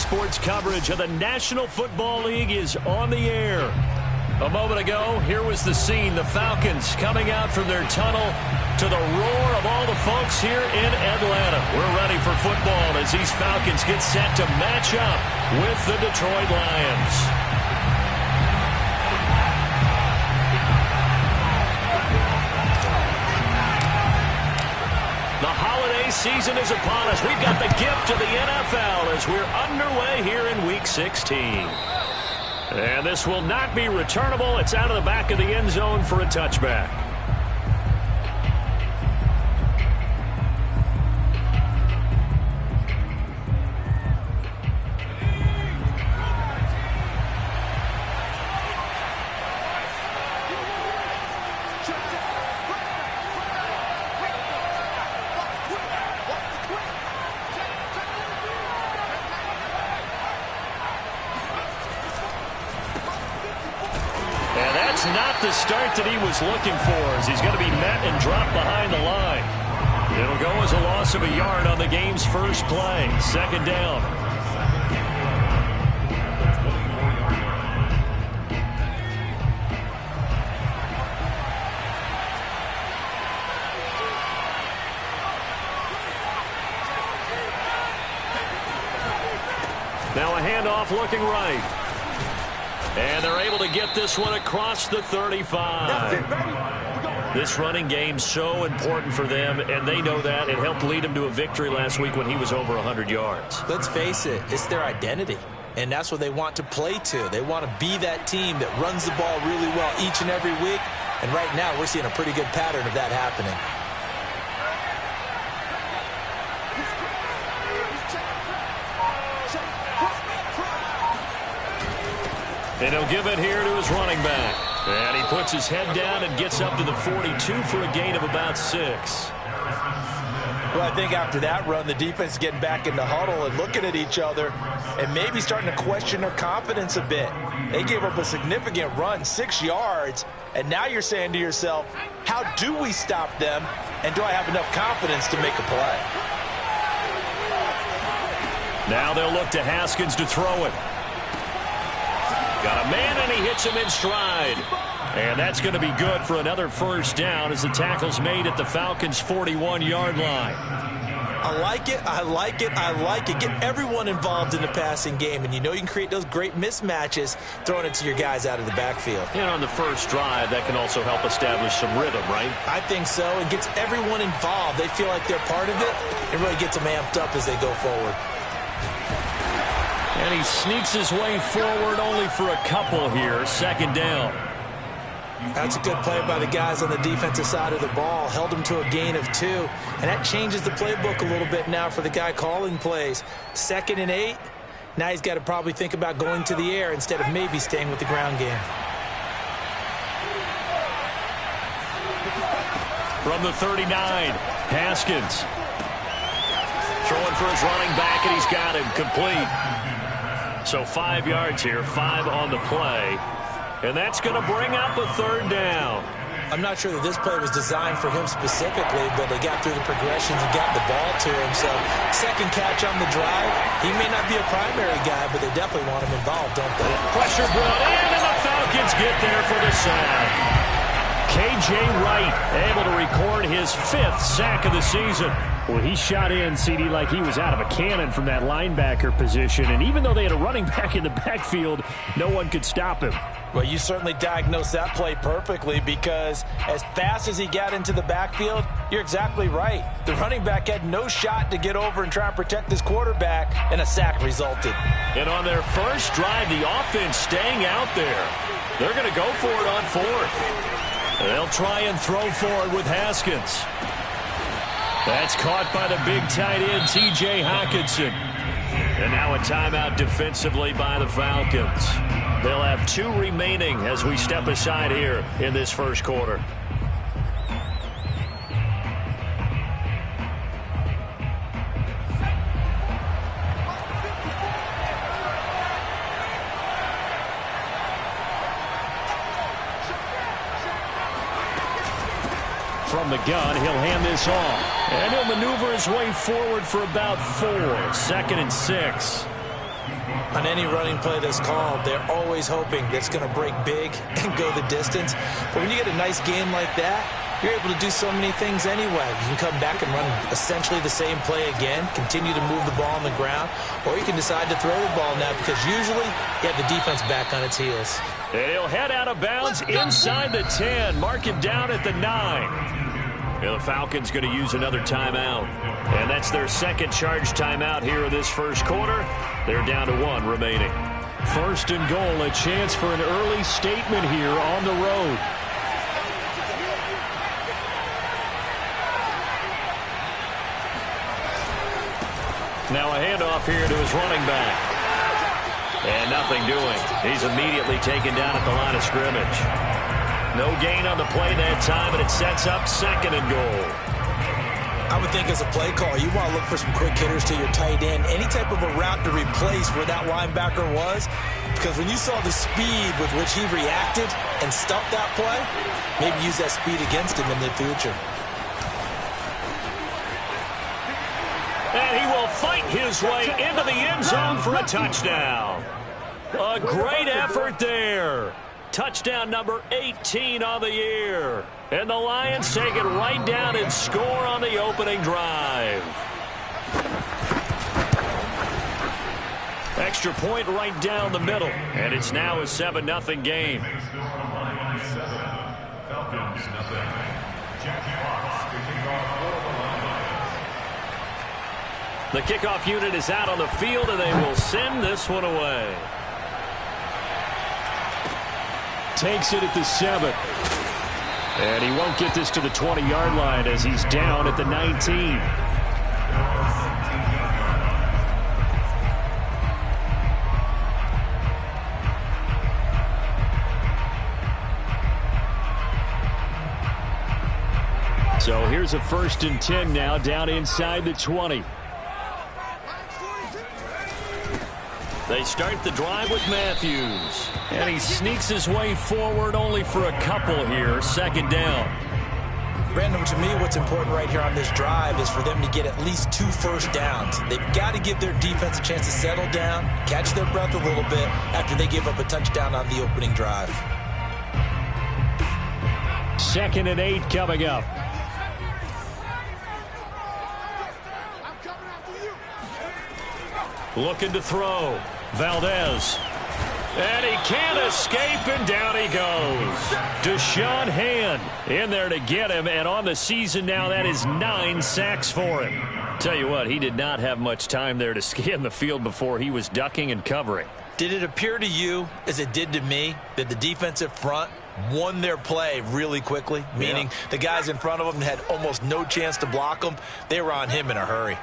sports coverage of the National Football League is on the air. A moment ago, here was the scene. The Falcons coming out from their tunnel to the roar of all the folks here in Atlanta. We're ready for football as these Falcons get set to match up with the Detroit Lions. Season is upon us. We've got the gift of the NFL as we're underway here in Week 16. And this will not be returnable. It's out of the back of the end zone for a touchback. Not the start that he was looking for, as he's going to be met and dropped behind the line. It'll go as a loss of a yard on the game's first play. Second down. Now a handoff looking right. And they're able to get this one across the 35. This running game so important for them, and they know that. It helped lead them to a victory last week when he was over 100 yards. Let's face it, it's their identity, and that's what they want to play to. They want to be that team that runs the ball really well each and every week, and right now we're seeing a pretty good pattern of that happening. And he'll give it here to his running back. And he puts his head down and gets up to the 42 for a gain of about 6. Well, I think after that run, the defense is getting back in the huddle and looking at each other and maybe starting to question their confidence a bit. They gave up a significant run, 6 yards, and now you're saying to yourself, how do we stop them, and do I have enough confidence to make a play? Now they'll look to Haskins to throw it. Got a man, and he hits him in stride. And that's going to be good for another first down as the tackle's made at the Falcons' 41-yard line. I like it, I like it, I like it. Get everyone involved in the passing game, and you know you can create those great mismatches throwing it to your guys out of the backfield. And on the first drive, that can also help establish some rhythm, right? I think so. It gets everyone involved. They feel like they're part of it. It really gets them amped up as they go forward. And he sneaks his way forward only for a couple here. Second down. That's a good play by the guys on the defensive side of the ball. Held him to a gain of 2. And that changes the playbook a little bit now for the guy calling plays. 2nd and 8. Now he's got to probably think about going to the air instead of maybe staying with the ground game. From the 39, Haskins. Throwing for his running back, and he's got him complete. So 5 yards here, 5 on the play. And that's going to bring up a third down. I'm not sure that this play was designed for him specifically, but they got through the progressions and got the ball to him. So second catch on the drive. He may not be a primary guy, but they definitely want him involved, don't they? Pressure brought in, and the Falcons get there for the sack. K.J. Wright able to record his 5th sack of the season. Well, he shot in, CD, like he was out of a cannon from that linebacker position. And even though they had a running back in the backfield, no one could stop him. Well, you certainly diagnosed that play perfectly, because as fast as he got into the backfield, you're exactly right. The running back had no shot to get over and try and protect his quarterback, and a sack resulted. And on their first drive, the offense staying out there. They're going to go for it on 4th. They'll try and throw for it with Haskins. That's caught by the big tight end, T.J. Hockenson. And now a timeout defensively by the Falcons. They'll have 2 remaining as we step aside here in this first quarter. From the gun, he'll hand this off. And he'll maneuver his way forward for about 4. 2nd and 6. On any running play that's called, they're always hoping that it's going to break big and go the distance. But when you get a nice game like that, you're able to do so many things anyway. You can come back and run essentially the same play again, continue to move the ball on the ground, or you can decide to throw the ball now because usually you have the defense back on its heels. And he'll head out of bounds inside the 10. Mark him down at the 9. And the Falcons going to use another timeout. And that's their second charge timeout here in this first quarter. They're down to 1 remaining. First and goal, a chance for an early statement here on the road. Now a handoff here to his running back. And nothing doing. He's immediately taken down at the line of scrimmage. No gain on the play that time, and it sets up second and goal. I would think as a play call, you want to look for some quick hitters to your tight end. Any type of a route to replace where that linebacker was. Because when you saw the speed with which he reacted and stuffed that play, maybe use that speed against him in the future. And he will fight his way into the end zone for a touchdown. A great effort there. Touchdown number 18 on the year. And the Lions take it right down and score on the opening drive. Extra point right down the middle. And it's now a 7-0 game. The kickoff unit is out on the field, and they will send this one away. Takes it at the 7. And he won't get this to the 20-yard line as he's down at the 19. So here's a 1st and 10 now down inside the 20. They start the drive with Matthews. And he sneaks his way forward only for a couple here. Second down. Brandon, to me, what's important right here on this drive is for them to get at least 2 first downs. They've got to give their defense a chance to settle down, catch their breath a little bit after they give up a touchdown on the opening drive. 2nd and 8 coming up. Looking to throw. Valdez. And he can't escape, and down he goes. Deshaun Hand in there to get him, and on the season now, that is 9 sacks for him. Tell you what, he did not have much time there to scan the field before he was ducking and covering. Did it appear to you, as it did to me, that the defensive front won their play really quickly? Meaning the guys in front of them had almost no chance to block him. They were on him in a hurry.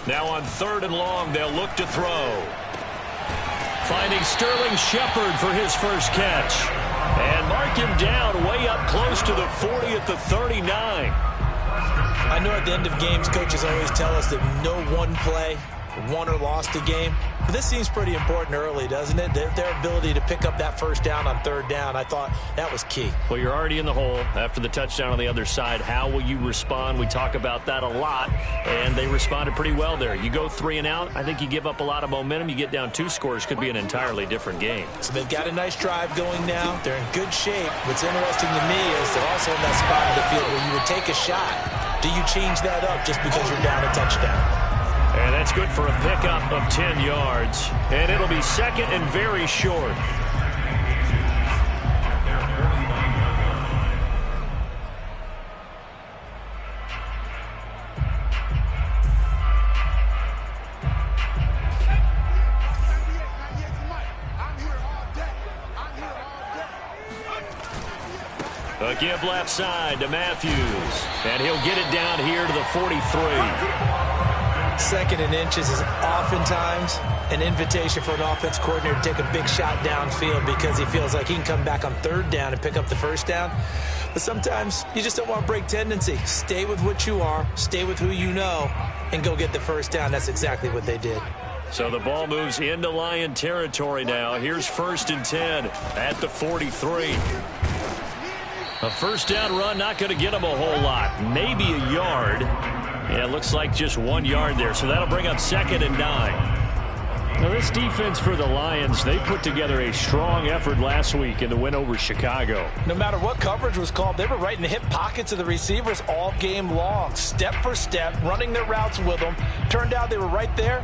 Now on 3rd and long, they'll look to throw. Finding Sterling Shepard for his first catch. And mark him down way up close to the 40 at the 39. I know at the end of games, coaches always tell us that no one play won or lost a game. But this seems pretty important early, doesn't it? Their ability to pick up that first down on 3rd down, I thought that was key. Well, you're already in the hole after the touchdown on the other side. How will you respond? We talk about that a lot, and they responded pretty well there. You go 3 and out, I think you give up a lot of momentum. You get down 2 scores, could be an entirely different game. So they've got a nice drive going now. They're in good shape. What's interesting to me is they're also in that spot of the field where you would take a shot. Do you change that up just because you're down a touchdown? And that's good for a pickup of 10 yards. And it'll be 2nd and very short. A give left side to Matthews. And he'll get it down here to the 43. 2nd and inches is oftentimes an invitation for an offense coordinator to take a big shot downfield because he feels like he can come back on 3rd down and pick up the first down. But sometimes you just don't want to break tendency. Stay with what you are, stay with who you know, and go get the first down. That's exactly what they did. So the ball moves into Lion territory now. Here's 1st and 10 at the 43. A first down run, not going to get him a whole lot. Maybe a yard. Yeah, it looks like just 1 yard there, so that'll bring up 2nd and 9. Now, this defense for the Lions, they put together a strong effort last week in the win over Chicago. No matter what coverage was called, they were right in the hip pockets of the receivers all game long, step for step, running their routes with them. Turned out they were right there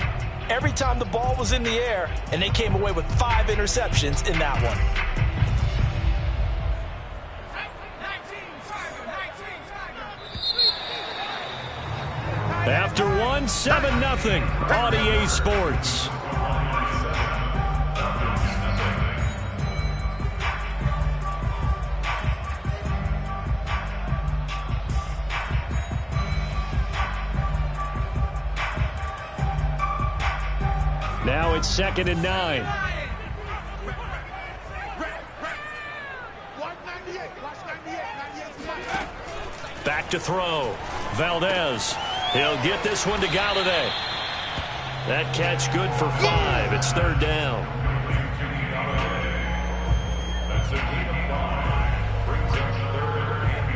every time the ball was in the air, and they came away with 5 interceptions in that one. After one, 7-0 on EA Sports. Now it's 2nd and 9. Back to throw. Valdez. He'll get this one to Galladay. That catch good for 5. It's 3rd down. That's a gain of 5. Brings up 3rd and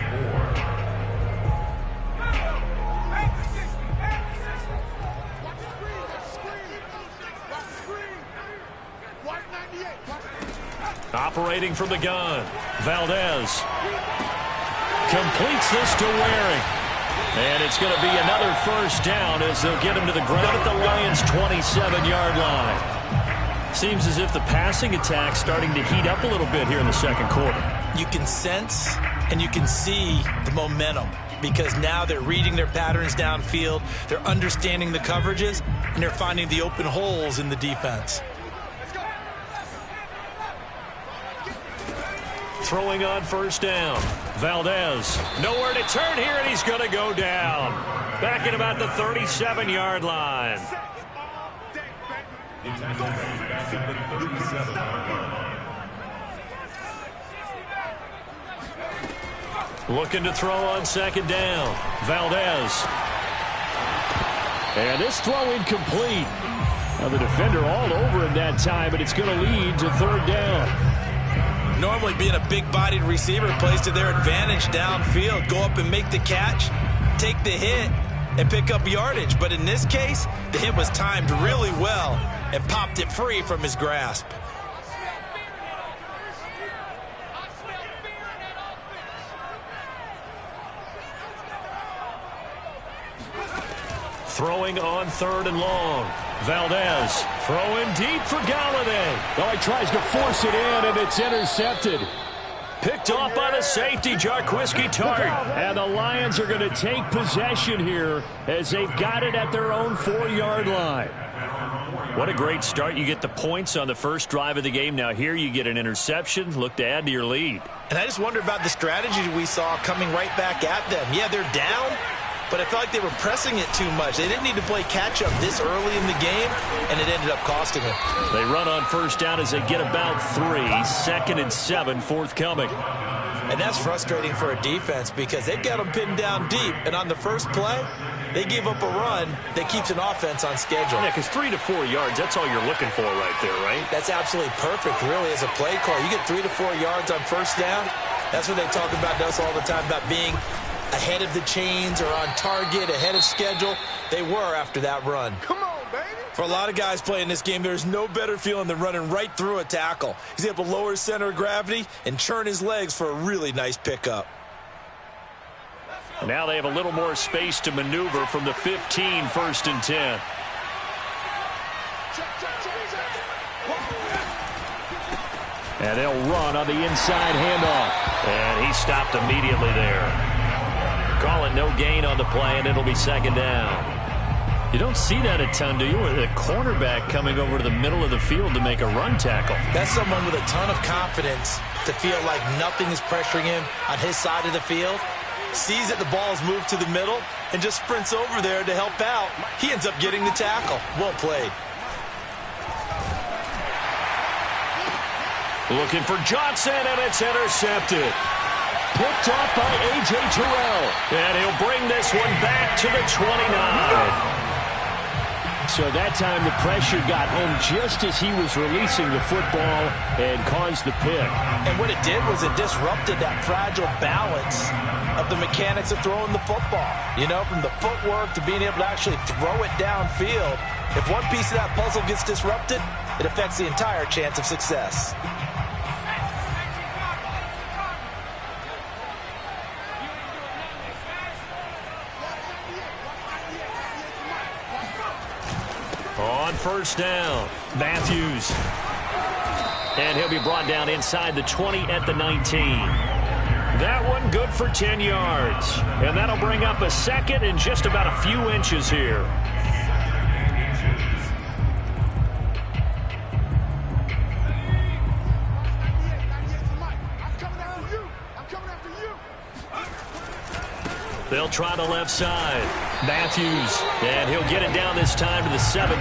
4. Operating from the gun. Valdez completes this to Waring. And it's going to be another 1st down as they'll get him to the ground at the Lions' 27-yard line. Seems as if the passing attack's starting to heat up a little bit here in the 2nd quarter. You can sense and you can see the momentum because now they're reading their patterns downfield, they're understanding the coverages, and they're finding the open holes in the defense. Throwing on 1st down. Valdez, nowhere to turn here, and he's going to go down. Back at about the 37-yard line. Looking to throw on 2nd down. Valdez. And this throw incomplete. Now the defender all over him that time, but it's going to lead to 3rd down. Normally being a big-bodied receiver plays to their advantage downfield. Go up and make the catch, take the hit, and pick up yardage. But in this case, the hit was timed really well and popped it free from his grasp. Throwing on 3rd and long. Valdez throwing deep for Galladay. Oh, he tries to force it in, and it's intercepted. Picked off by the safety, Jarquiski Tart. And the Lions are going to take possession here as they've got it at their own 4-yard line. What a great start. You get the points on the first drive of the game. Now here you get an interception. Look to add to your lead. And I just wonder about the strategy we saw coming right back at them. Yeah, they're down, but I felt like they were pressing it too much. They didn't need to play catch-up this early in the game, and it ended up costing them. They run on 1st down as they get about 3. 2nd and 7, forthcoming. And that's frustrating for a defense because they've got them pinned down deep, and on the first play, they give up a run that keeps an offense on schedule. Yeah, because 3 to 4 yards, that's all you're looking for right there, right? That's absolutely perfect, really, as a play call. You get 3 to 4 yards on 1st down. That's what they talk about to us all the time, about being ahead of the chains or on target, ahead of schedule. They were after that run. Come on, baby. For a lot of guys playing this game, there's no better feeling than running right through a tackle. He's able to lower his center of gravity and churn his legs for a really nice pickup. Now they have a little more space to maneuver from the 15, 1st and 10. And they'll run on the inside handoff. And he stopped immediately there. Calling no gain on the play, and it'll be 2nd down. You don't see that a ton, do you? With a cornerback coming over to the middle of the field to make a run tackle. That's someone with a ton of confidence to feel like nothing is pressuring him on his side of the field. Sees that the ball is moved to the middle and just sprints over there to help out. He ends up getting the tackle. Well played. Looking for Johnson, and it's intercepted. Picked off by A.J. Terrell. And he'll bring this one back to the 29. So that time the pressure got home just as he was releasing the football and caused the pick. And what it did was it disrupted that fragile balance of the mechanics of throwing the football. You know, from the footwork to being able to actually throw it downfield. If one piece of that puzzle gets disrupted, it affects the entire chance of success. On first down, Matthews. And he'll be brought down inside the 20 at the 19. That one good for 10 yards. And that'll bring up a second and just about a few inches here. They'll try the left side. Matthews. And he'll get it down this time to the 17.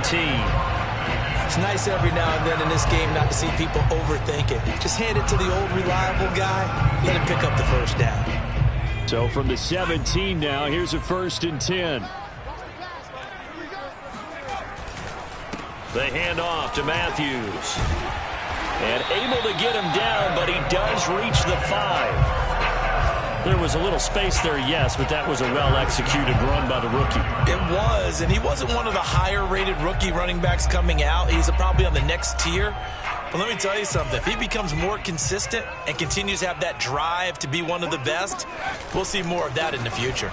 It's nice every now and then in this game not to see people overthink it. Just hand it to the old reliable guy. Let him pick up the first down. So from the 17 now, here's a 1st and 10. They hand off to Matthews. And able to get him down, but he does reach the 5. There was a little space there, yes, but that was a well-executed run by the rookie. It was, and he wasn't one of the higher-rated rookie running backs coming out. He's probably on the next tier. But let me tell you something. If he becomes more consistent and continues to have that drive to be one of the best, we'll see more of that in the future.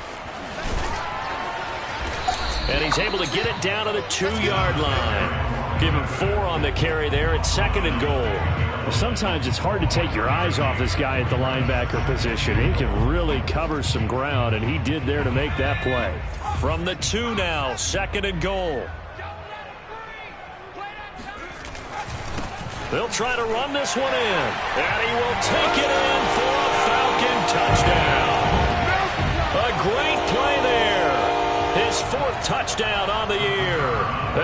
And he's able to get it down to the 2-yard line. Give him 4 on the carry there at 2nd and goal. Well, sometimes it's hard to take your eyes off this guy at the linebacker position. He can really cover some ground, and he did there to make that play. From the 2 now, 2nd and goal. They'll try to run this one in. And he will take it in for a Falcon touchdown. A great play there. His 4th touchdown on the year.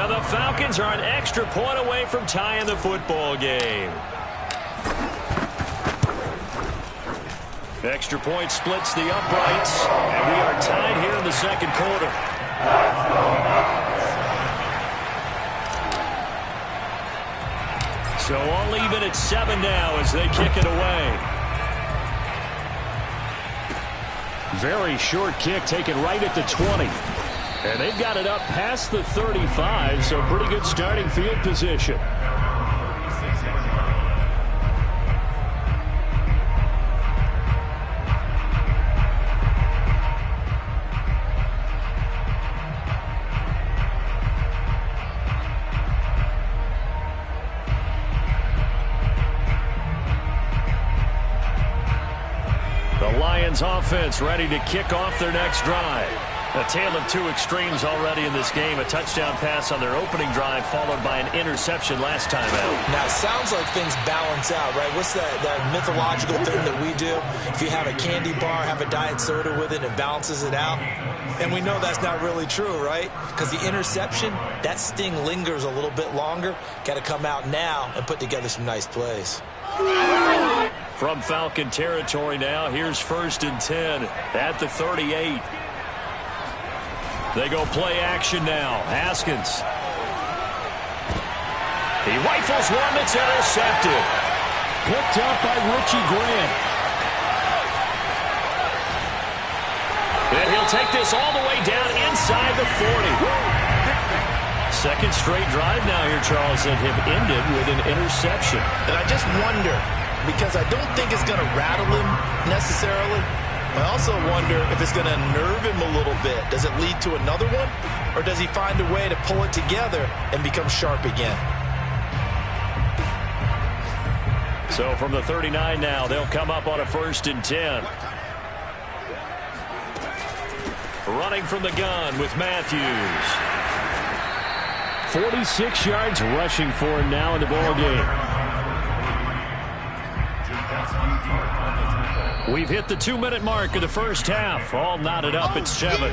And the Falcons are an extra point away from tying the football game. Extra point splits the uprights. And we are tied here in the 2nd quarter. So all even at 7 now as they kick it away. Very short kick taken right at the 20. And they've got it up past the 35, so pretty good starting field position. The Lions offense ready to kick off their next drive. A tale of 2 extremes already in this game. A touchdown pass on their opening drive followed by an interception last time out. Now, it sounds like things balance out, right? What's that mythological thing that we do? If you have a candy bar, have a diet soda with it, it balances it out. And we know that's not really true, right? Because the interception, that sting lingers a little bit longer. Got to come out now and put together some nice plays. From Falcon territory now, here's 1st and 10 at the 38. They go play action now. Haskins. He rifles one that's intercepted. Picked up by Richie Grant. And he'll take this all the way down inside the 40. 2nd straight drive now here, Charles, that have ended with an interception. And I just wonder, because I don't think it's going to rattle him necessarily. I also wonder if it's going to nerve him a little bit. Does it lead to another one? Or does he find a way to pull it together and become sharp again? So from the 39 now, they'll come up on a 1st and 10. Running from the gun with Matthews. 46 yards rushing for him now in the ball game. We've hit the 2-minute mark of the first half. All knotted up at 7.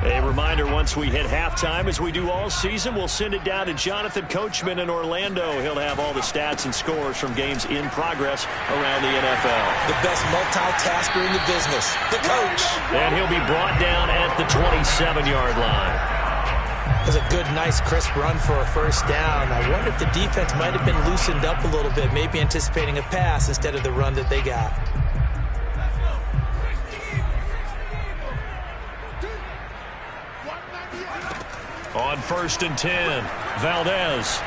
A reminder, once we hit halftime, as we do all season, we'll send it down to Jonathan Coachman in Orlando. He'll have all the stats and scores from games in progress around the NFL. The best multitasker in the business, the coach. And he'll be brought down at the 27-yard line. That's a good, nice, crisp run for a first down. I wonder if the defense might have been loosened up a little bit, maybe anticipating a pass instead of the run that they got. On 1st and 10, Valdez.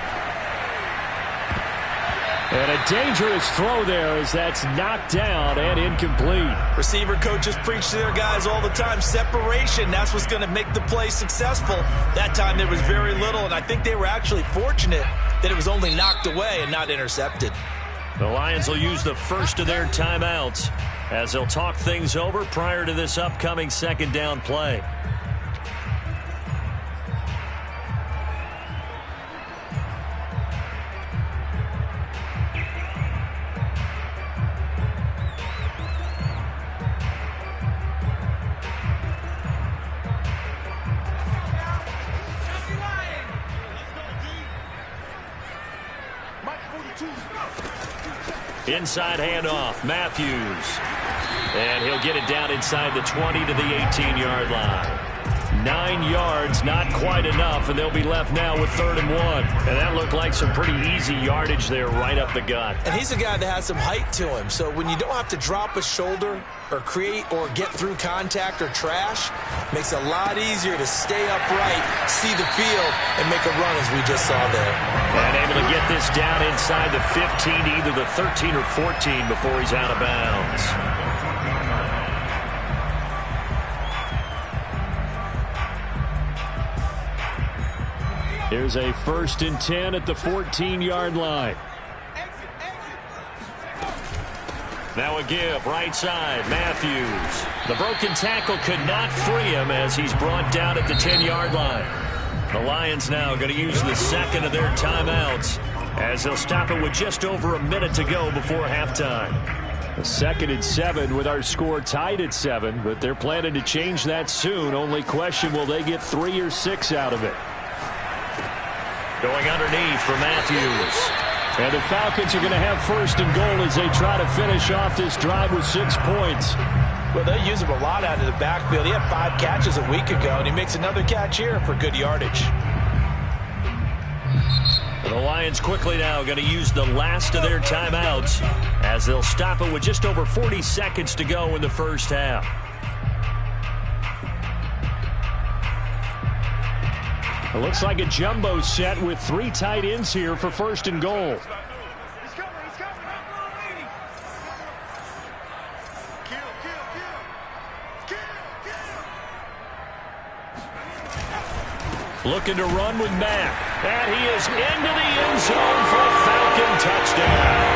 And a dangerous throw there as that's knocked down and incomplete. Receiver coaches preach to their guys all the time. Separation, that's what's going to make the play successful. That time there was very little, and I think they were actually fortunate that it was only knocked away and not intercepted. The Lions will use the first of their timeouts as they'll talk things over prior to this upcoming second down play. Inside handoff, Matthews. And he'll get it down inside the 20 to the 18-yard line. 9 yards, not quite enough, and they'll be left now with 3rd and 1. And that looked like some pretty easy yardage there right up the gut. And he's a guy that has some height to him, so when you don't have to drop a shoulder or create or get through contact or trash, makes it a lot easier to stay upright, see the field, and make a run as we just saw there. And able to get this down inside the 15 to either the 13 or 14 before he's out of bounds. Here's a 1st and 10 at the 14-yard line. Now a give, right side, Matthews. The broken tackle could not free him as he's brought down at the 10-yard line. The Lions now going to use the second of their timeouts as they'll stop it with just over a minute to go before halftime. A 2nd and 7 with our score tied at 7, but they're planning to change that soon. Only question, will they get 3 or 6 out of it? Going underneath for Matthews. And the Falcons are going to have 1st and goal as they try to finish off this drive with 6 points. Well, they use him a lot out of the backfield. He had 5 catches a week ago, and he makes another catch here for good yardage. The Lions quickly now going to use the last of their timeouts as they'll stop it with just over 40 seconds to go in the first half. It looks like a jumbo set with 3 tight ends here for 1st and goal. Looking to run with Mack. And he is into the end zone for a Falcon touchdown.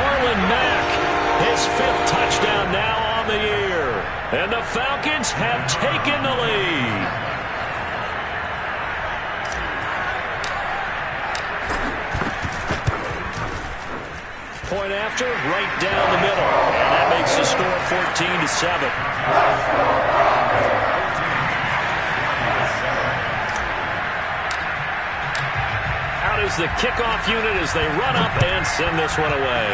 Marlon Mack, his 5th touchdown now on the year. And the Falcons have taken the lead. Point after, right down the middle. And that makes the score 14-7. Out is the kickoff unit as they run up and send this one away.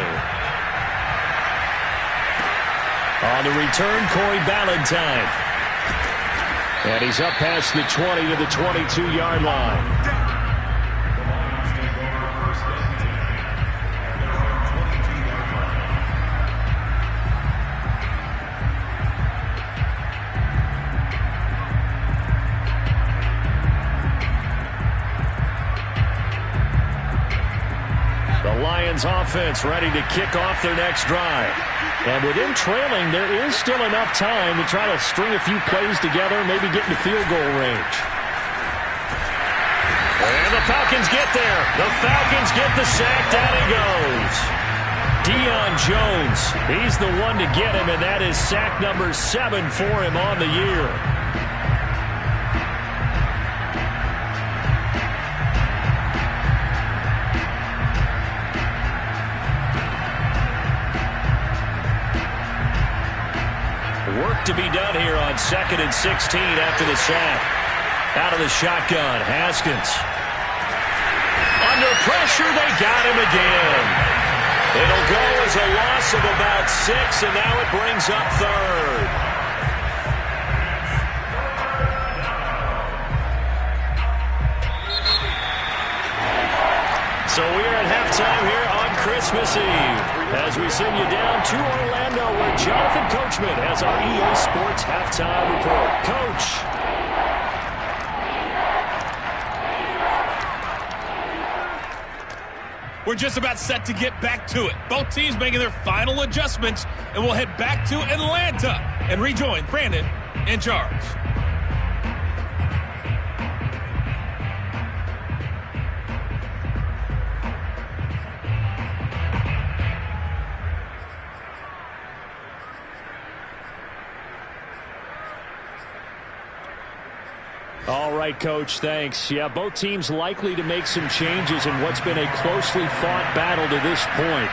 On the return, Corey Ballantyne. And he's up past the 20 to the 22-yard line. Offense ready to kick off their next drive. And with them trailing, there is still enough time to try to string a few plays together, maybe get into field goal range. And the Falcons get there. The Falcons get the sack. Down he goes. Deion Jones, he's the one to get him, and that is sack number 7 for him on the year. to be done here on 2nd and 16 after the sack. Out of the shotgun, Haskins. Under pressure, they got him again. It'll go as a loss of about 6, and now it brings up 3rd. So we're at halftime here on Christmas Eve as we send you down to Orlando where Jonathan Coachman has our EA Sports halftime report. Coach. We're just about set to get back to it. Both teams making their final adjustments, and we'll head back to Atlanta and rejoin Brandon in charge. All right, Coach, thanks. Yeah, both teams likely to make some changes in what's been a closely fought battle to this point.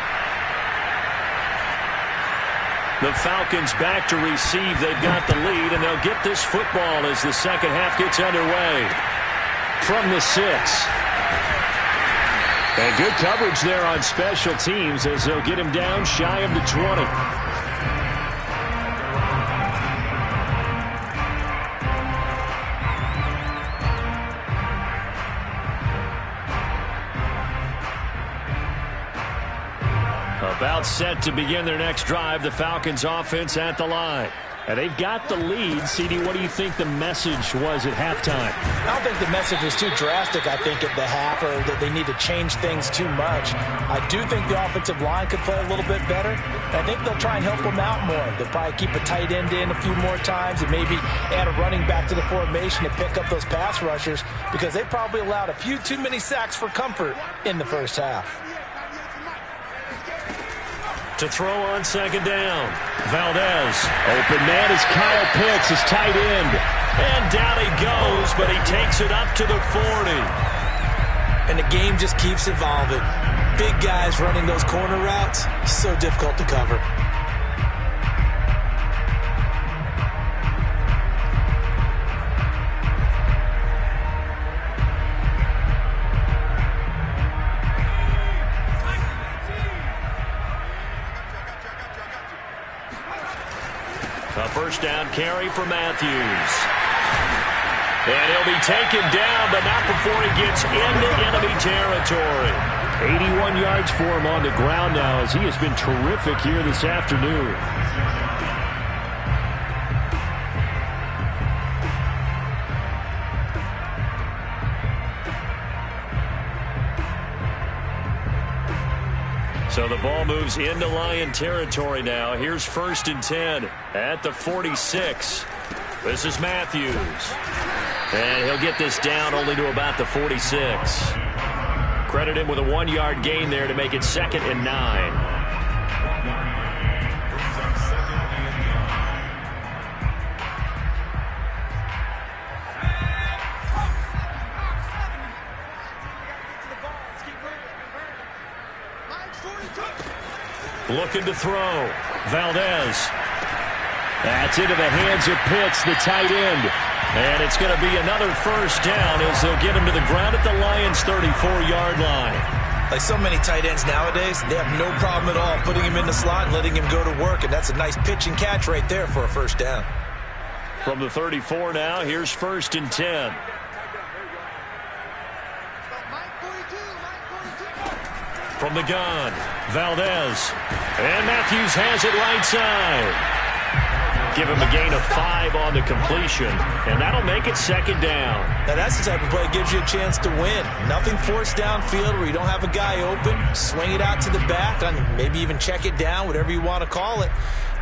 The Falcons back to receive. They've got the lead, and they'll get this football as the second half gets underway. From the 6. And good coverage there on special teams as they'll get him down shy of the 20. About set to begin their next drive, the Falcons offense at the line. And they've got the lead. CD, what do you think the message was at halftime? I don't think the message was too drastic, I think, at the half, or that they need to change things too much. I do think the offensive line could play a little bit better. I think they'll try and help them out more. They'll probably keep a tight end in a few more times and maybe add a running back to the formation to pick up those pass rushers because they probably allowed a few too many sacks for comfort in the first half. To throw on second down, Valdez. Open man is Kyle Pitts, his tight end. And down he goes, but he takes it up to the 40. And the game just keeps evolving. Big guys running those corner routes, so difficult to cover. A first down carry for Matthews. And he'll be taken down, but not before he gets into enemy territory. 81 yards for him on the ground now as he has been terrific here this afternoon. So the ball moves into Lion territory now. Here's 1st and 10 at the 46. This is Matthews. And he'll get this down only to about the 46. Credit him with a 1-yard gain there to make it 2nd and 9. Looking to throw. Valdez. That's into the hands of Pitts, the tight end. And it's going to be another first down as they'll get him to the ground at the Lions' 34-yard line. Like so many tight ends nowadays, they have no problem at all putting him in the slot and letting him go to work, and that's a nice pitch and catch right there for a first down. From the 34 now, here's 1st and 10. From the gun, Valdez. And Matthews has it right side. Give him a gain of 5 on the completion, and that'll make it 2nd down. Now that's the type of play that gives you a chance to win. Nothing forced downfield where you don't have a guy open. Swing it out to the back, and maybe even check it down, whatever you want to call it.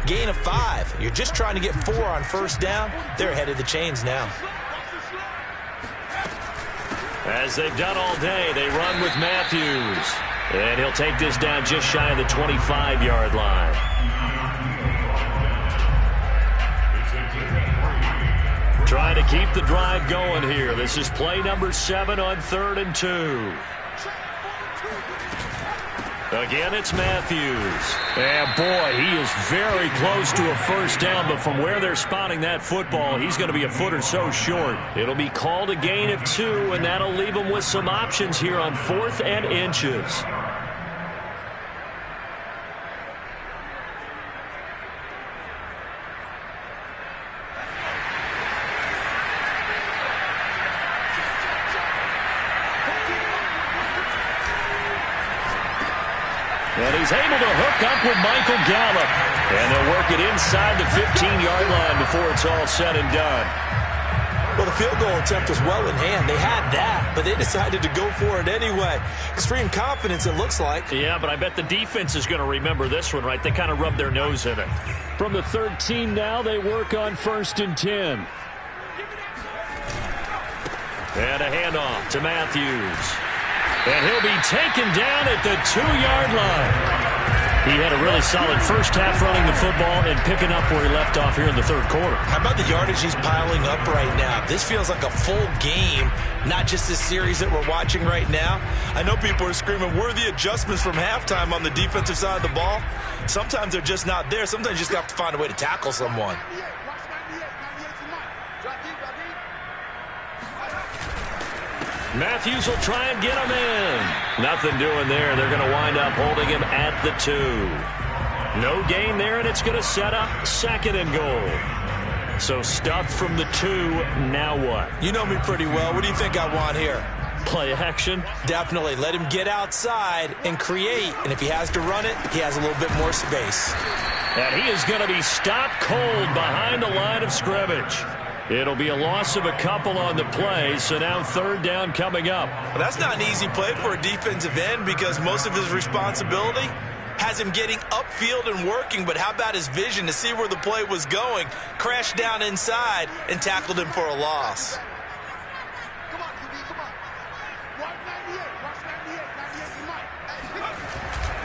Gain of 5. You're just trying to get 4 on first down. They're ahead of the chains now. As they've done all day, they run with Matthews. And he'll take this down just shy of the 25-yard line. Trying to keep the drive going here. This is play number 7 on 3rd and 2. Again, it's Matthews. And boy, he is very close to a first down, but from where they're spotting that football, he's going to be a foot or so short. It'll be called a gain of 2, and that'll leave him with some options here on 4th and inches. And he's able to hook up with Michael Gallup. And they'll work it inside the 15-yard line before it's all said and done. Well, the field goal attempt was well in hand. They had that, but they decided to go for it anyway. Extreme confidence, it looks like. Yeah, but I bet the defense is going to remember this one, right? They kind of rubbed their nose in it. From the 13 now, they work on 1st and 10. And a handoff to Matthews. And he'll be taken down at the 2-yard line. He had a really solid first half running the football and picking up where he left off here in the 3rd quarter. How about the yardage he's piling up right now? This feels like a full game, not just this series that we're watching right now. I know people are screaming, where are the adjustments from halftime on the defensive side of the ball? Sometimes they're just not there. Sometimes you just have to find a way to tackle someone. Matthews will try and get him in. Nothing doing there. They're going to wind up holding him at the 2. No gain there, and it's going to set up 2nd and goal. So stuffed from the 2. Now what? You know me pretty well. What do you think I want here? Play action? Definitely. Let him get outside and create. And if he has to run it, he has a little bit more space. And he is going to be stopped cold behind the line of scrimmage. It'll be a loss of a couple on the play, so now 3rd down coming up. Well, that's not an easy play for a defensive end because most of his responsibility has him getting upfield and working, but how about his vision to see where the play was going, crashed down inside, and tackled him for a loss.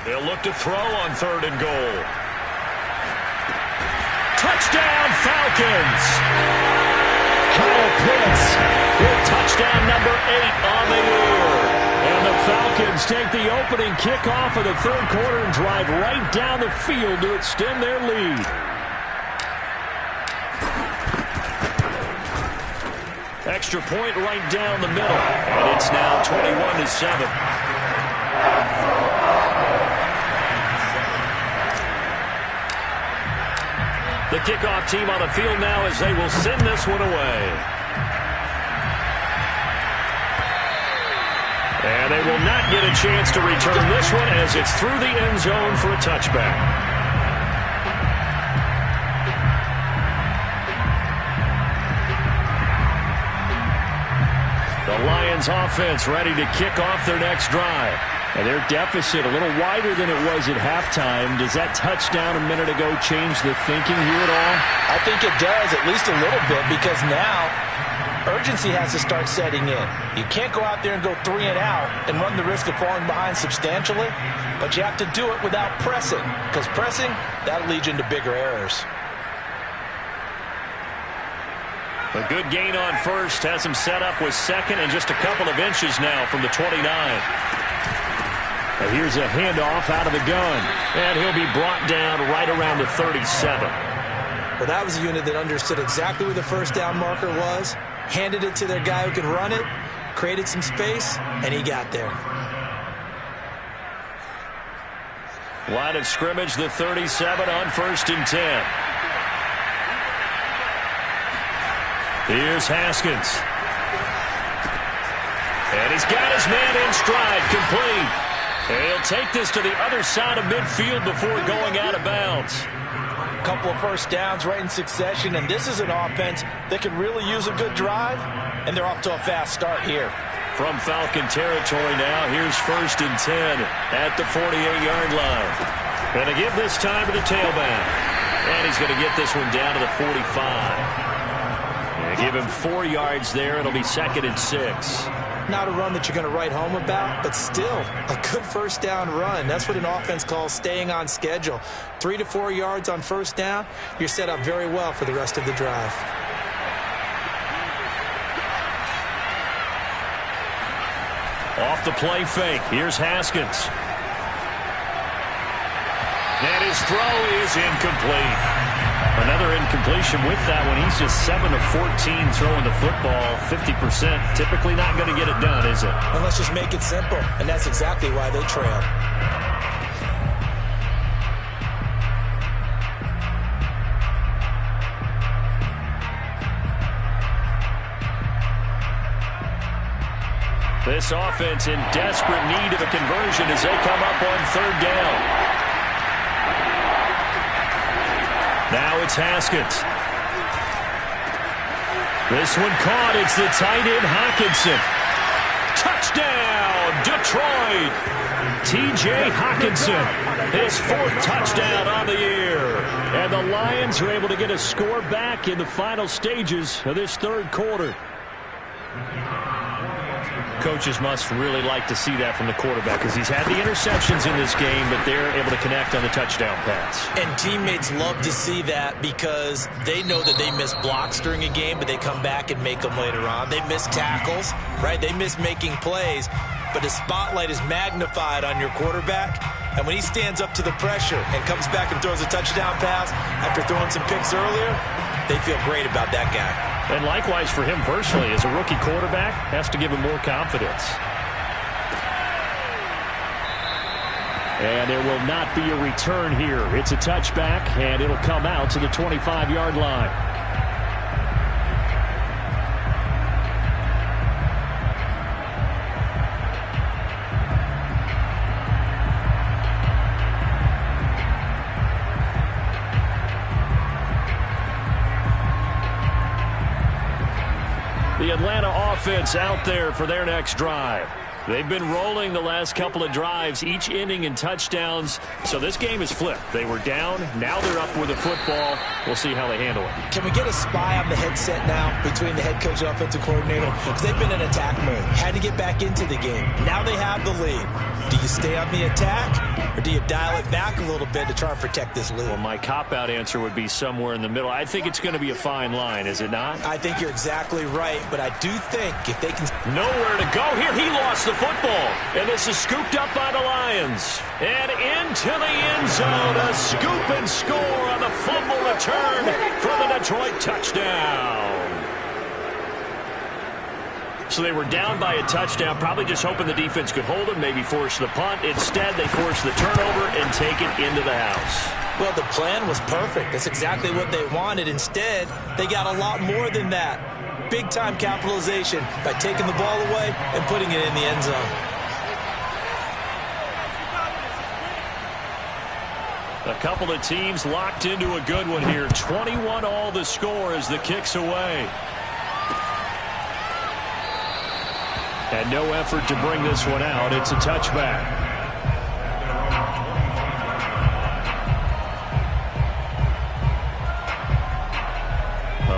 They'll look to throw on 3rd and goal. Touchdown, Falcons! Kyle Pitts with touchdown number 8 on the year. And the Falcons take the opening kickoff of the 3rd quarter and drive right down the field to extend their lead. Extra point right down the middle. And it's now 21-7. The kickoff team on the field now as they will send this one away. And they will not get a chance to return this one as it's through the end zone for a touchback. The Lions offense ready to kick off their next drive. And their deficit a little wider than it was at halftime. Does that touchdown a minute ago change the thinking here at all? I think it does, at least a little bit, because now urgency has to start setting in. You can't go out there and go 3 and out and run the risk of falling behind substantially, but you have to do it without pressing, because pressing, that'll lead you into bigger errors. A good gain on 1st has him set up with 2nd and just a couple of inches now from the 29. And here's a handoff out of the gun. And he'll be brought down right around the 37. Well, that was a unit that understood exactly where the first down marker was, handed it to their guy who could run it, created some space, and he got there. Line of scrimmage, the 37 on 1st and 10. Here's Haskins. And he's got his man in stride, complete. And he'll take this to the other side of midfield before going out of bounds. A couple of first downs right in succession, and this is an offense that could really use a good drive, and they're off to a fast start here. From Falcon territory now, here's 1st and 10 at the 48-yard line. Going to give this time to the tailback. And he's going to get this one down to the 45. Give him 4 yards there. It'll be 2nd and 6. Not a run that you're going to write home about, but still a good first down run. That's what an offense calls staying on schedule. 3 to 4 yards on first down, you're set up very well for the rest of the drive. Off the play fake. Here's Haskins. And his throw is incomplete. Another incompletion with that one. He's just 7 of 14 throwing the football. 50%. Typically not going to get it done, is it? And let's just make it simple. And that's exactly why they trail. This offense in desperate need of a conversion as they come up on third down. Now it's Haskins. This one caught. It's the tight end Hawkinson. Touchdown, Detroit. T.J. Hawkinson, his 4th touchdown on the year. And the Lions are able to get a score back in the final stages of this third quarter. Coaches must really like to see that from the quarterback because he's had the interceptions in this game, but they're able to connect on the touchdown pass. And teammates love to see that because they know that they miss blocks during a game, but they come back and make them later on. They miss tackles, right? They miss making plays, but the spotlight is magnified on your quarterback. And when he stands up to the pressure and comes back and throws a touchdown pass after throwing some picks earlier, they feel great about that guy. And likewise for him personally, as a rookie quarterback, has to give him more confidence. And there will not be a return here. It's a touchback, and it'll come out to the 25-yard line. The Atlanta offense out there for their next drive. They've been rolling the last couple of drives, each inning in touchdowns. So this game is flipped. They were down. Now they're up with the football. We'll see how they handle it. Can we get a spy on the headset now between the head coach and offensive coordinator? Because they've been in attack mode. Had to get back into the game. Now they have the lead. Do you stay on the attack, or do you dial it back a little bit to try and protect this lead? Well, my cop-out answer would be somewhere in the middle. I think it's going to be a fine line, is it not? I think you're exactly right, but I do think if they can... Nowhere to go here. He lost the football, and this is scooped up by the Lions. And into the end zone, a scoop and score on the fumble return for the Detroit touchdown. So they were down by a touchdown, probably just hoping the defense could hold them, maybe force the punt. Instead, they forced the turnover and take it into the house. Well, the plan was perfect. That's exactly what they wanted. Instead, they got a lot more than that. Big-time capitalization by taking the ball away and putting it in the end zone. A couple of teams locked into a good one here. 21 all the score as the kick's away. And no effort to bring this one out. It's a touchback.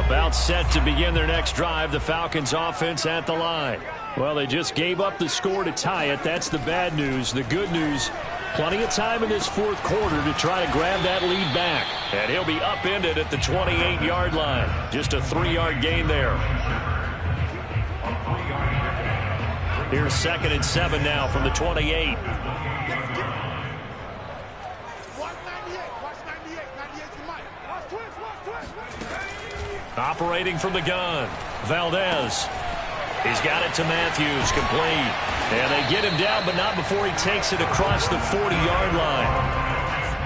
About set to begin their next drive. The Falcons offense at the line. Well, they just gave up the score to tie it. That's the bad news. The good news, plenty of time in this fourth quarter to try to grab that lead back. And he'll be upended at the 28-yard line. Just a 3-yard gain there. Here's 2nd and 7 now from the 28. Operating from the gun, Valdez. He's got it to Matthews, complete. And they get him down, but not before he takes it across the 40-yard line.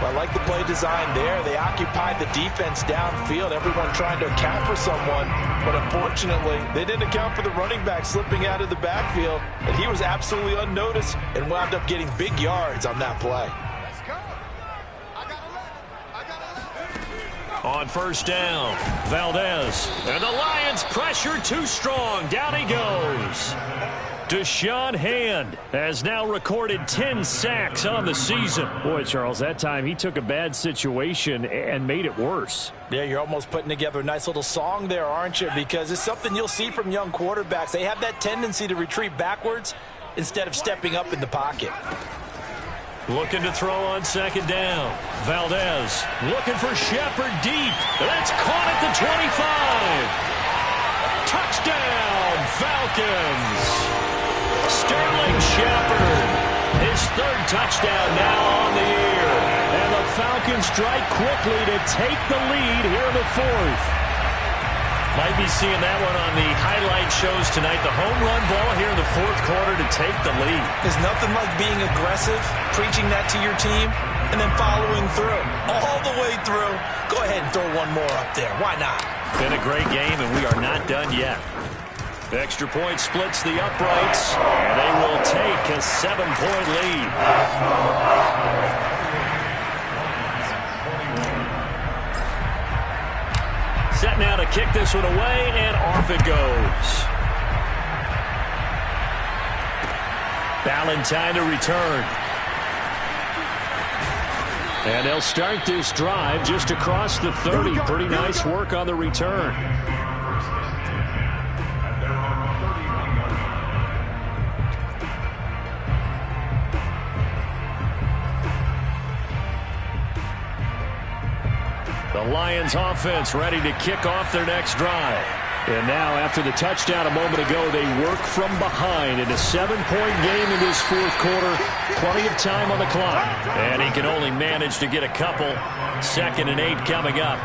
Well, I like the play design there. They occupied the defense downfield, everyone trying to account for someone. But unfortunately, they didn't account for the running back slipping out of the backfield. And he was absolutely unnoticed and wound up getting big yards on that play. On first down, Valdez. And the Lions pressure too strong. Down he goes. Deshaun Hand has now recorded 10 sacks on the season. Boy, Charles, that time he took a bad situation and made it worse. Yeah, you're almost putting together a nice little song there, aren't you? Because it's something you'll see from young quarterbacks. They have that tendency to retreat backwards instead of stepping up in the pocket. Looking to throw on 2nd down. Valdez looking for Shepard deep. That's caught at the 25. Touchdown, Falcons. Sterling Shepard. His third touchdown now on the year. And the Falcons strike quickly to take the lead here in the fourth. Might be seeing that one on the highlight shows tonight. The home run ball here in the fourth quarter to take the lead. There's nothing like being aggressive, preaching that to your team, and then following through. All the way through. Go ahead and throw one more up there. Why not? Been a great game, and we are not done yet. The extra point splits the uprights, and they will take a 7-point lead. Set now to kick this one away, and off it goes. Ballantyne to return. And they'll start this drive just across the 30. Pretty nice work on the return. The Lions offense ready to kick off their next drive. And now after the touchdown a moment ago, they work from behind in a 7-point game in this fourth quarter. Plenty of time on the clock. And he can only manage to get a couple. 2nd and 8 coming up.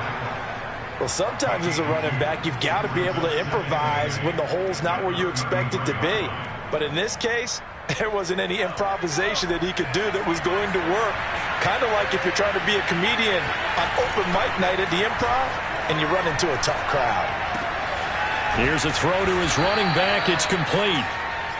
Well, sometimes as a running back, you've got to be able to improvise when the hole's not where you expect it to be. But in this case, there wasn't any improvisation that he could do that was going to work. Kind of like if you're trying to be a comedian on open mic night at the Improv and you run into a tough crowd. Here's a throw to his running back. It's complete.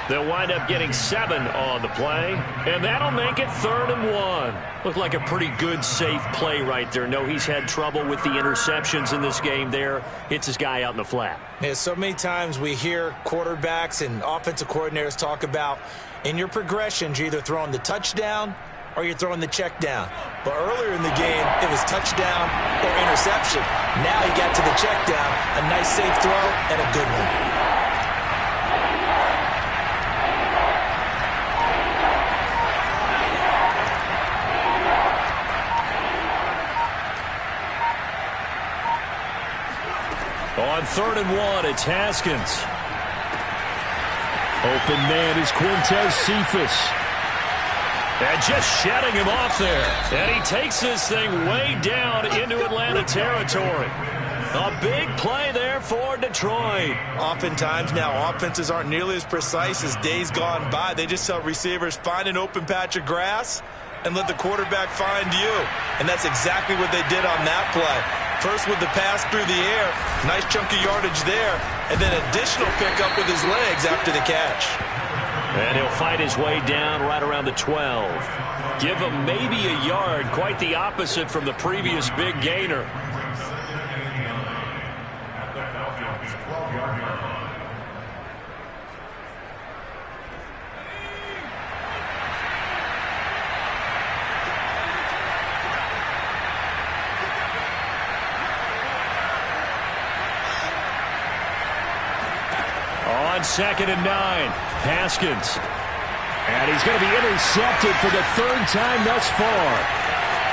They'll wind up getting 7 on the play, and that'll make it 3rd and 1. Looked like a pretty good, safe play right there. No, he's had trouble with the interceptions in this game there. Hits his guy out in the flat. Yeah, so many times we hear quarterbacks and offensive coordinators talk about in your progressions, you're either throwing the touchdown or you're throwing the check down. But earlier in the game, it was touchdown or interception. Now he got to the check down, a nice safe throw and a good one. On 3rd and 1, it's Haskins. Open man is Quintez Cephas. And just shedding him off there. And he takes this thing way down into Atlanta territory. A big play there for Detroit. Oftentimes now offenses aren't nearly as precise as days gone by. They just tell receivers, find an open patch of grass and let the quarterback find you. And that's exactly what they did on that play. First with the pass through the air, nice chunk of yardage there, and then additional pickup with his legs after the catch. And he'll fight his way down right around the 12. Give him maybe a yard, quite the opposite from the previous big gainer. On 2nd and 9, Haskins. And he's going to be intercepted for the 3rd time thus far.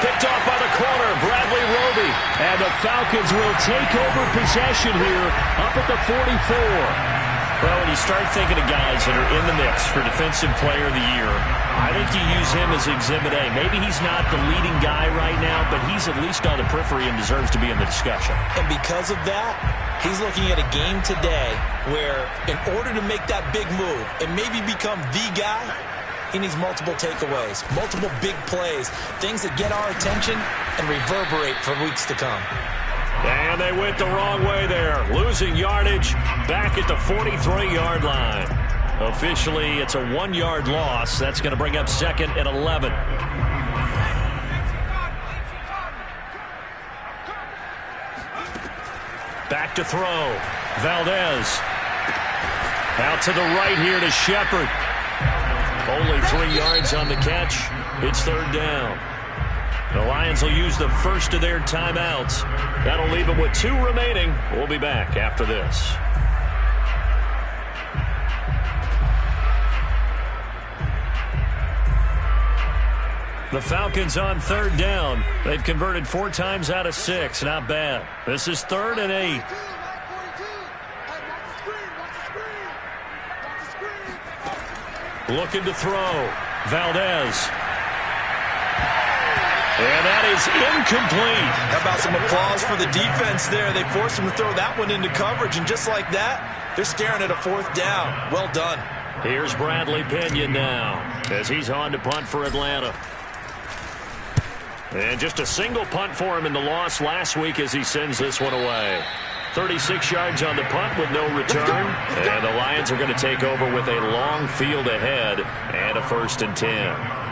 Picked off by the corner, Bradley Roby. And the Falcons will take over possession here up at the 44. Well, when you start thinking of guys that are in the mix for Defensive Player of the Year, I think you use him as Exhibit A. Maybe he's not the leading guy right now, but he's at least on the periphery and deserves to be in the discussion. And because of that, he's looking at a game today where in order to make that big move and maybe become the guy, he needs multiple takeaways, multiple big plays, things that get our attention and reverberate for weeks to come. And they went the wrong way there, losing yardage back at the 43-yard line. Officially, it's a 1-yard loss. That's going to bring up 2nd and 11. Back to throw. Valdez. Out to the right here to Shepard. Only 3 yards on the catch. It's 3rd down. The Lions will use the first of their timeouts. That'll leave them with 2 remaining. We'll be back after this. The Falcons on 3rd down. They've converted 4 times out of 6. Not bad. This is 3rd and 8. Looking to throw. Valdez. And that is incomplete. How about some applause for the defense there? They forced him to throw that one into coverage, and just like that, they're staring at a 4th down. Well done. Here's Bradley Pinion now as he's on to punt for Atlanta. And just a single punt for him in the loss last week as he sends this one away. 36 yards on the punt with no return. And the Lions are going to take over with a long field ahead and a 1st and 10.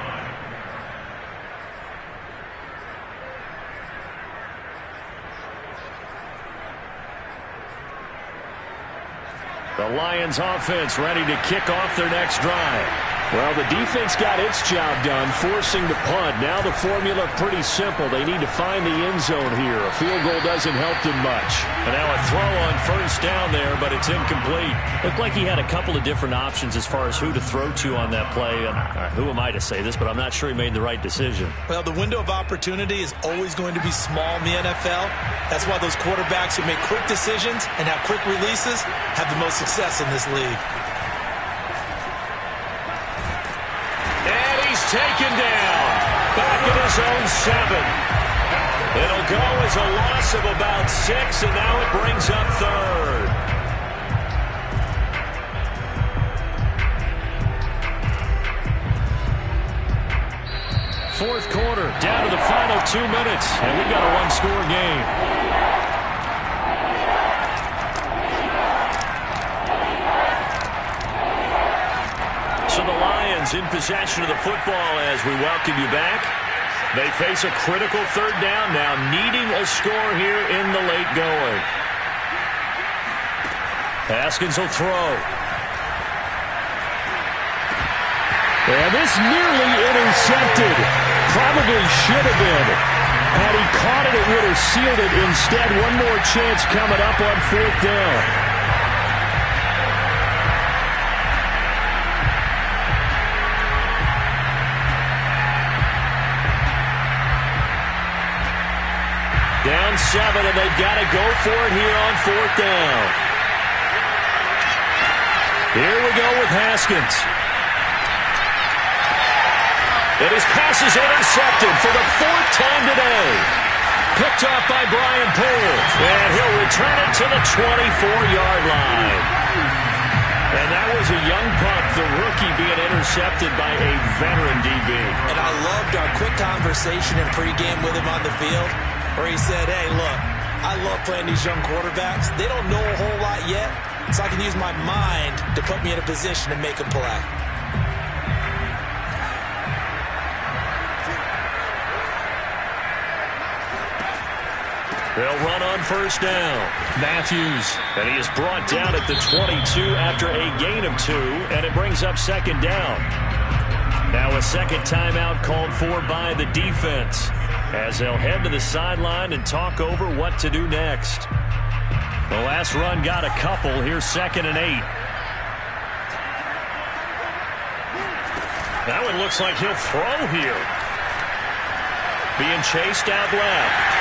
The Lions offense ready to kick off their next drive. Well, the defense got its job done, forcing the punt. Now the formula pretty simple. They need to find the end zone here. A field goal doesn't help them much. And now a throw on 1st down there, but it's incomplete. Looked like he had a couple of different options as far as who to throw to on that play. And who am I to say this, but I'm not sure he made the right decision. Well, the window of opportunity is always going to be small in the NFL. That's why those quarterbacks who make quick decisions and have quick releases have the most success in this league. Taken down. Back at his own 7. It'll go as a loss of about 6, and now it brings up 3rd. Fourth quarter, down to the final 2 minutes, and we got a one-score game. In possession of the football as we welcome you back. They face a critical 3rd down now, needing a score here in the late going. Haskins will throw. And this nearly intercepted. Probably should have been. Had he caught it, it would have sealed it. Instead, one more chance coming up on 4th down. Down 7, and they've got to go for it here on 4th down. Here we go with Haskins. And his pass is intercepted for the 4th time today. Picked off by Brian Poole. And he'll return it to the 24-yard line. And that was a young punt, the rookie being intercepted by a veteran DB. And I loved our quick conversation in pregame with him on the field, where he said, hey, look, I love playing these young quarterbacks. They don't know a whole lot yet, so I can use my mind to put me in a position to make a play. They'll run on 1st down. Matthews, and he is brought down at the 22 after a gain of 2, and it brings up 2nd down. Now a second timeout called for by the defense, as they'll head to the sideline and talk over what to do next. The last run got a couple. Here's 2nd and 8. That one looks like he'll throw here. Being chased out left.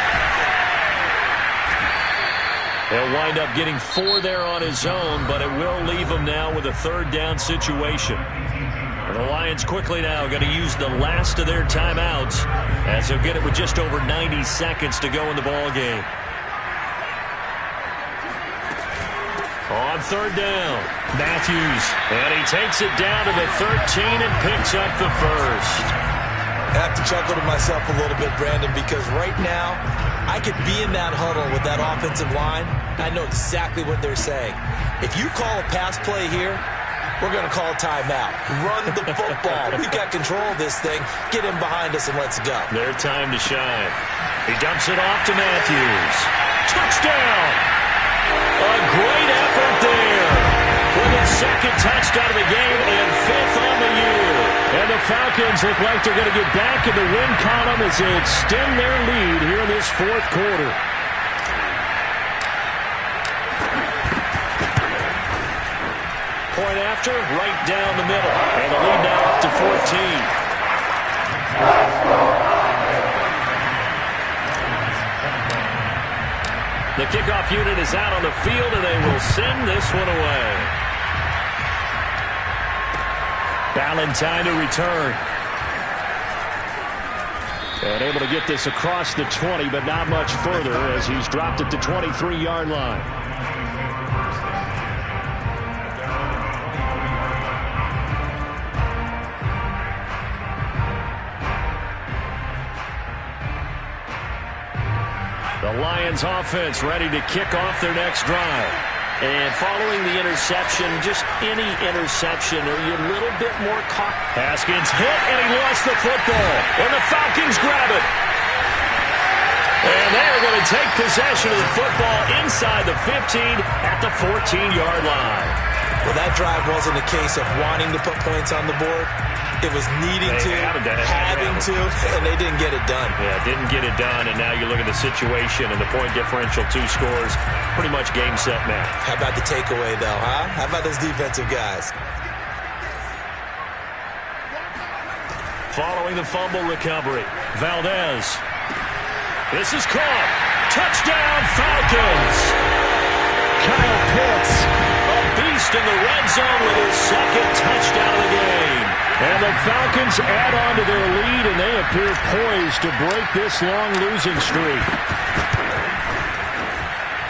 He'll wind up getting 4 there on his own, but it will leave him now with a 3rd down situation. And the Lions quickly now going to use the last of their timeouts, as they'll get it with just over 90 seconds to go in the ball game. On 3rd down, Matthews, and he takes it down to the 13 and picks up the 1st. I have to chuckle to myself a little bit, Brandon, because right now I could be in that huddle with that offensive line. I know exactly what they're saying. If you call a pass play here, we're going to call a timeout. Run the football. We've got control of this thing. Get him behind us and let's go. Their time to shine. He dumps it off to Matthews. Touchdown! A great effort there. With his 2nd touchdown of the game and 5th on the year. And the Falcons look like they're going to get back in the win column as they extend their lead here in this 4th quarter. Point after, right down the middle. And the lead now up to 14. The kickoff unit is out on the field, and they will send this one away. Valentine to return. And able to get this across the 20, but not much further as he's dropped at the 23-yard line. The Lions offense ready to kick off their next drive. And following the interception, just any interception, are you a little bit more caught? Haskins hit, and he lost the football. And the Falcons grab it. And they are going to take possession of the football inside the 15 at the 14-yard line. Well, that drive wasn't a case of wanting to put points on the board. It was needing to, having to, and they didn't get it done. Yeah, didn't get it done, and now you look at the situation and the point differential, 2 scores, pretty much game, set, match. How about the takeaway, though, huh? How about those defensive guys? Following the fumble recovery, Valdez. This is caught. Touchdown, Falcons. Kyle Pitts, a beast in the red zone with his second touchdown of the game. And the Falcons add on to their lead, and they appear poised to break this long losing streak.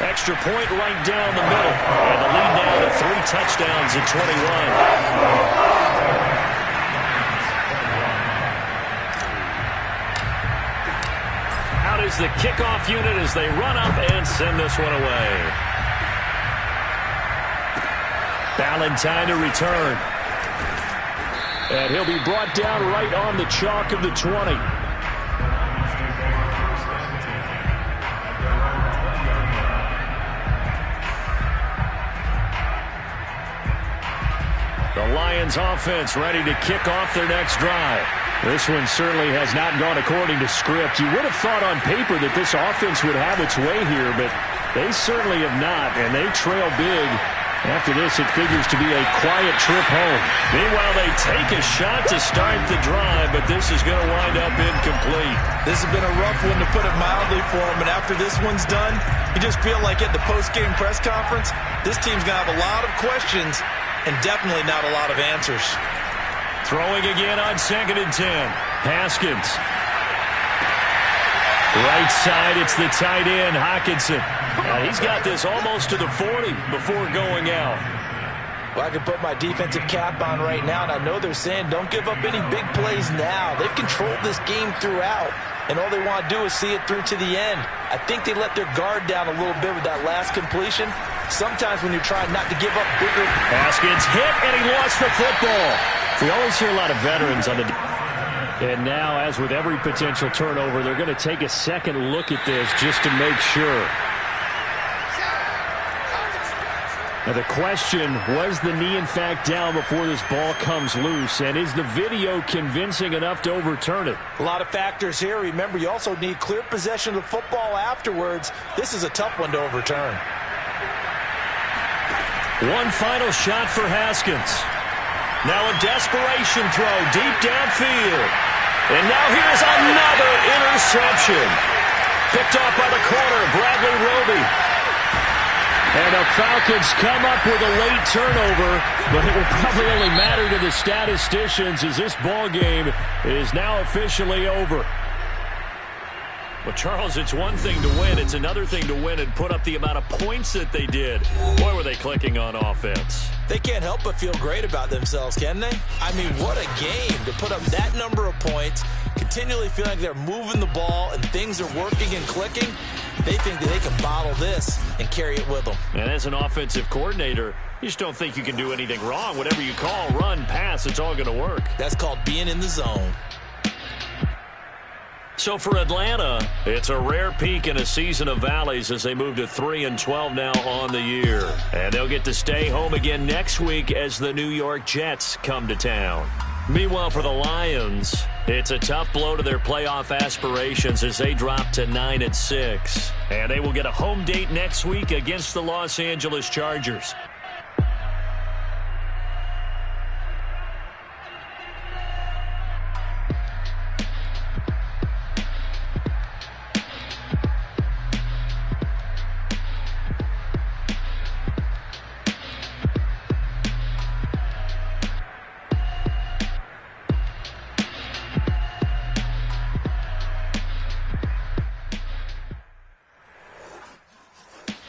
Extra point right down the middle. And the lead now to 3 touchdowns at 21. Out is the kickoff unit as they run up and send this one away. Valentine to return. And he'll be brought down right on the chalk of the 20. The Lions offense ready to kick off their next drive. This one certainly has not gone according to script. You would have thought on paper that this offense would have its way here, but they certainly have not, and they trail big. After this, it figures to be a quiet trip home. Meanwhile, they take a shot to start the drive, but this is going to wind up incomplete. This has been a rough one, to put it mildly, for them. And after this one's done, you just feel like at the post-game press conference, this team's going to have a lot of questions and definitely not a lot of answers. Throwing again on 2nd and 10. Haskins. Right side, it's the tight end, Hockenson. He's got this almost to the 40 before going out. Well, I can put my defensive cap on right now, and I know they're saying don't give up any big plays now. They've controlled this game throughout, and all they want to do is see it through to the end. I think they let their guard down a little bit with that last completion. Sometimes when you're trying not to give up bigger. Haskins hit, and he lost the football. We always hear a lot of veterans on the... And now, as with every potential turnover, they're going to take a second look at this just to make sure. Now the question, was the knee in fact down before this ball comes loose? And is the video convincing enough to overturn it? A lot of factors here. Remember, you also need clear possession of the football afterwards. This is a tough one to overturn. One final shot for Haskins. Now a desperation throw deep downfield. And now here's another interception. Picked off by the corner, Bradley Roby. And the Falcons come up with a late turnover, but it will probably only matter to the statisticians as this ball game is now officially over. Well, Charles, it's one thing to win. It's another thing to win and put up the amount of points that they did. Boy, were they clicking on offense. They can't help but feel great about themselves, can they? I mean, what a game to put up that number of points, continually feeling like they're moving the ball and things are working and clicking. They think that they can bottle this and carry it with them. And as an offensive coordinator, you just don't think you can do anything wrong. Whatever you call, run, pass, it's all going to work. That's called being in the zone. So for Atlanta, it's a rare peak in a season of valleys as they move to 3-12 now on the year. And they'll get to stay home again next week as the New York Jets come to town. Meanwhile, for the Lions, it's a tough blow to their playoff aspirations as they drop to 9-6. And they will get a home date next week against the Los Angeles Chargers.